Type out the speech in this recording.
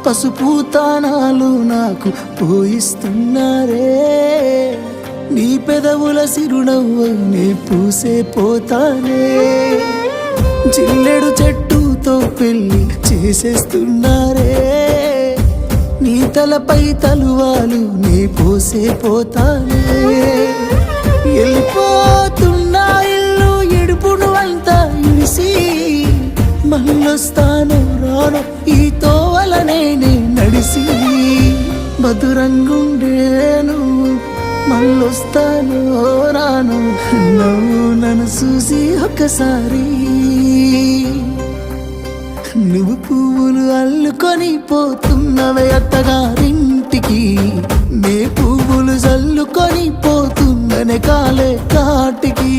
పసుపు తానాలు నాకు పోయిస్తున్నారే నీ పెదవుల సిరునవ్వు నే పూసే పోతానే జిల్లెడు చెట్టుతో పెళ్లి చేసేస్తున్నారే నీ తలపై తలువాలు నే పోసే పోతానే వెళ్ళిపోతున్నా ఇల్లు ఎడుపును అంతా ఇడిసి మళ్ళొస్తాను రాను ఈ తోవలనే నే నడిసి మధురంగుండేను మళ్ళొస్తాను రాను నువ్వు నన్ను చూసి ఒక్కసారి నువ్వు పువ్వులు అల్లుకొని పోతున్నవే అత్తగారింటికి నే పువ్వులు చల్లుకొని పోతున్ననే కాలే కాటికి